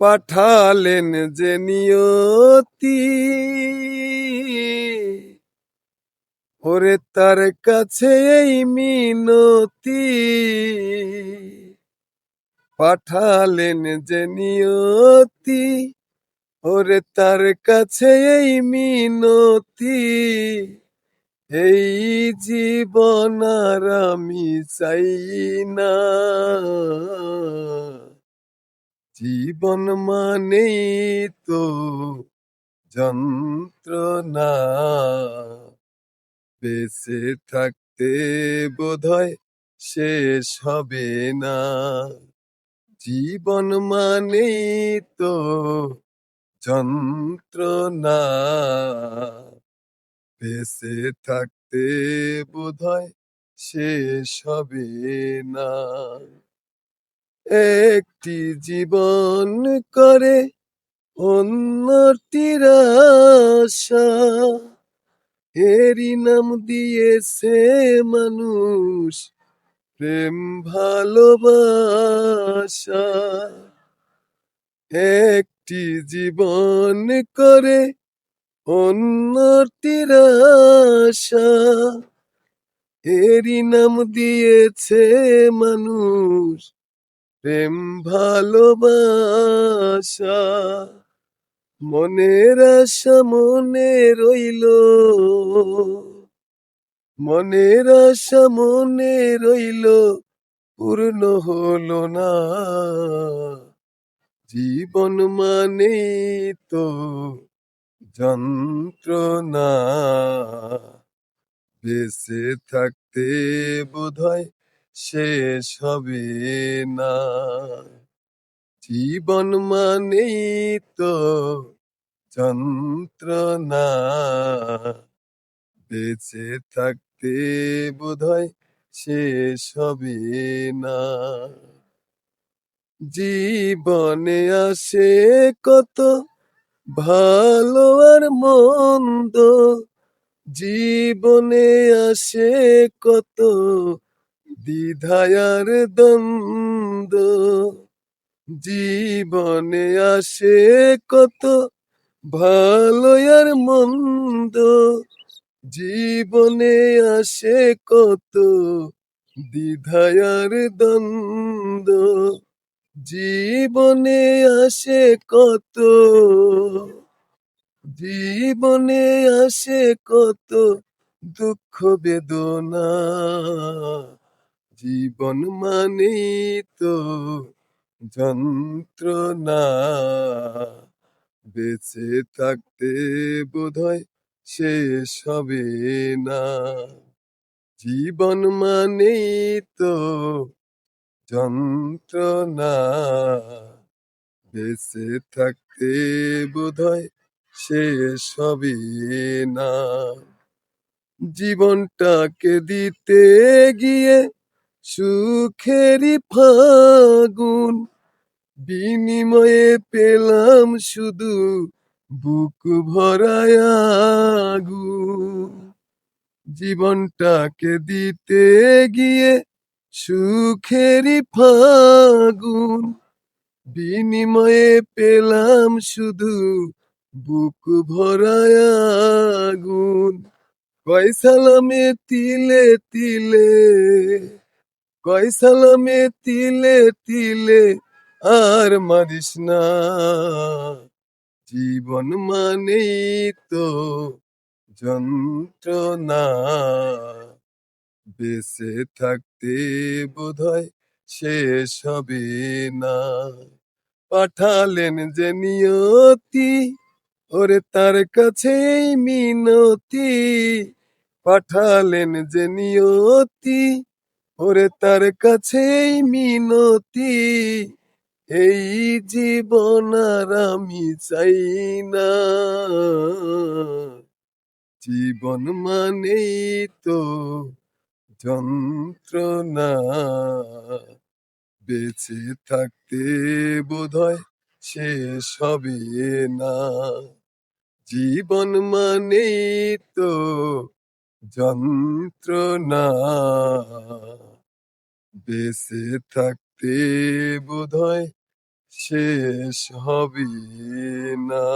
পাঠালেন যে নিয়তি, ওরে তার কাছে এই মিনতি। পাঠালেন যে নিয়তি, ওরে তার কাছে এই মিনতি। এই জীবন আর আমি চাই না, জীবন মানেই তো যন্ত্রণা। বেঁচে থাকতে বোধহয় শেষ হবে না, জীবন মানেই তো যন্ত্রণা। বেঁচে থাকতে বোধহয় শেষ হবে না। একটি জীবন করে অন্যটির আশা, এরই নাম দিয়েছে মানুষ প্রেম ভালোবাসা। একটি জীবন করে অন্যটির আশা, এরই নাম দিয়েছে মানুষ প্রেম ভালোবাসা। মনের আশা মনে রইল, মনের আশা মনে রইল, পূর্ণ হলো না। জীবন মানেই তো যন্ত্রণা, বেঁচে থাকতে বোধহয় শেষ হবে না। জীবন মানেই তো যন্ত্রণা, বেঁচে থাকতে বোধহয় শেষ হবে না। জীবনে আসে কত ভালো আর মন্দ, জীবনে আসে কত দ্বিধায় আর দ্বন্দ্ব। জীবনে আসে কত ভালো আর মন্দ, জীবনে আসে কত দ্বিধায় আর দ্বন্দ্ব। জীবনে আসে কত, জীবনে আসে কত দুঃখ বেদনা। জীবন মানেই তো যন্ত্রণা, বেঁচে থাকতে বোধহয় শেষ হবে না। জীবন মানেই তো যন্ত্রণা, বেঁচে থাকতে বোধহয় শেষ হবে না। জীবনটাকে দিতে গিয়ে সুখেরই ফাগুন, বিনিময়ে পেলাম শুধু বুক ভরায় আগুন। জীবনটাকে দিতে গিয়ে সুখেরই ফাগুন, বিনিময়ে পেলাম শুধু বুক ভরায় আগুন। কয় সালামে তিলে তিলে, কয় সালামে তিলে তিলে আর মারিস না। জীবন মানেই তো যন্ত্রণা, বেঁচে থাকতে বোধহয় শেষ হবে না। পাঠালেন যে নিয়তি, ওরে তার কাছে এই মিনতি। পাঠালেন যে নিয়তি, ওরে তার কাছে এই মিনতি। এই জীবন আর আমি চাই না, জীবন মানেই তো যন্ত্রণা। বেঁচে থাকতে বোধহয় শেষ হবে না। জীবন মানেই তো যন্ত্রণা, বেঁচে থাকতে বোধহয় শেষ হবে না।